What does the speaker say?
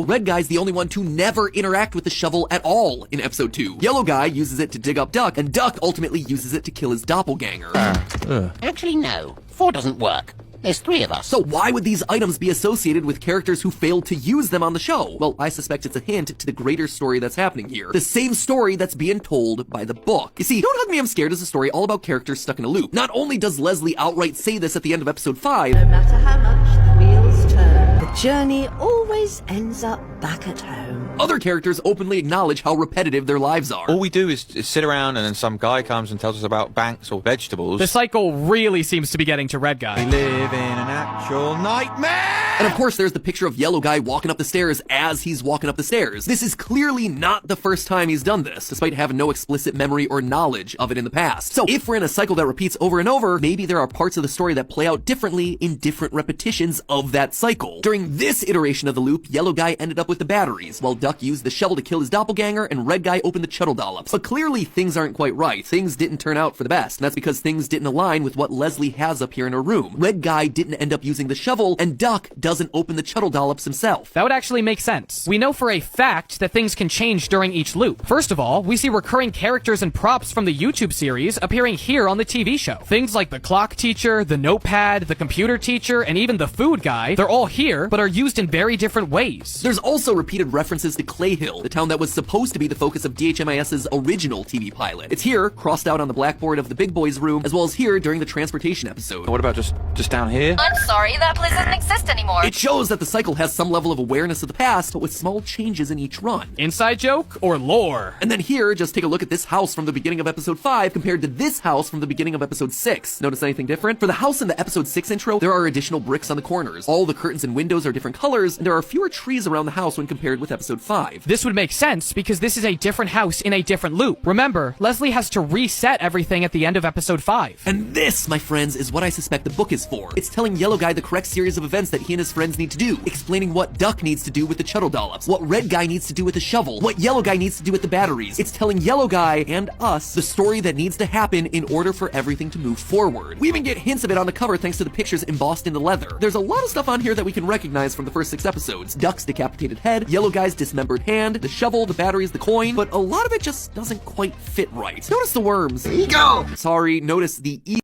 Red Guy's the only one to never interact with the shovel at all in episode 2. Yellow Guy uses it to dig up Duck, and Duck ultimately uses it to kill his doppelganger. Actually, no. 4 doesn't work. There's 3 of us. So why would these items be associated with characters who failed to use them on the show? Well, I suspect it's a hint to the greater story that's happening here. The same story that's being told by the book. You see, Don't Hug Me, I'm Scared is a story all about characters stuck in a loop. Not only does Leslie outright say this at the end of episode 5, no matter how much the wheels turn, the journey always ends up back at home. other characters openly acknowledge how repetitive their lives are. All we do is sit around and then some guy comes and tells us about banks or vegetables. The cycle really seems to be getting to Red Guy. We live in an actual nightmare! And of course, there's the picture of Yellow Guy walking up the stairs as he's walking up the stairs. This is clearly not the first time he's done this, despite having no explicit memory or knowledge of it in the past. So if we're in a cycle that repeats over and over, maybe there are parts of the story that play out differently in different repetitions of that cycle. During this iteration of the loop, Yellow Guy ended up with the batteries, while Duck used the shovel to kill his doppelganger, and Red Guy opened the Chuddle Dollops. But clearly things aren't quite right. Things didn't turn out for the best, and that's because things didn't align with what Leslie has up here in her room. Red Guy didn't end up using the shovel, and Duck doesn't open the Chuddle Dollops himself. That would actually make sense. We know for a fact that things can change during each loop. First of all, we see recurring characters and props from the YouTube series appearing here on the TV show. Things like the clock teacher, the notepad, the computer teacher, and even the food guy, they're all here, but are used in very different ways. There's also repeated references to Clay Hill, the town that was supposed to be the focus of DHMIS's original TV pilot. It's here, crossed out on the blackboard of the Big Boys room, as well as here during the transportation episode. What about just down here? I'm sorry, that place doesn't exist anymore. It shows that the cycle has some level of awareness of the past, but with small changes in each run. Inside joke or lore? And then here, just take a look at this house from the beginning of episode 5 compared to this house from the beginning of episode 6. Notice anything different? For the house in the episode 6 intro, there are additional bricks on the corners. All the curtains and windows are different colors, and there are fewer trees around the house when compared with episode 5. This would make sense because this is a different house in a different loop. Remember, Leslie has to reset everything at the end of episode 5. And this, my friends, is what I suspect the book is for. It's telling Yellow Guy the correct series of events that he and his friends need to do, explaining what Duck needs to do with the Chuddle Dollops, what Red Guy needs to do with the shovel, what Yellow Guy needs to do with the batteries. It's telling Yellow Guy and us the story that needs to happen in order for everything to move forward. We even get hints of it on the cover thanks to the pictures embossed in the leather. There's a lot of stuff on here that we can recognize from the first 6 episodes. Duck's decapitated head, Yellow Guy's dismembered hand, the shovel, the batteries, the coin, but a lot of it just doesn't quite fit right. Notice the worms. Ego! Sorry, notice the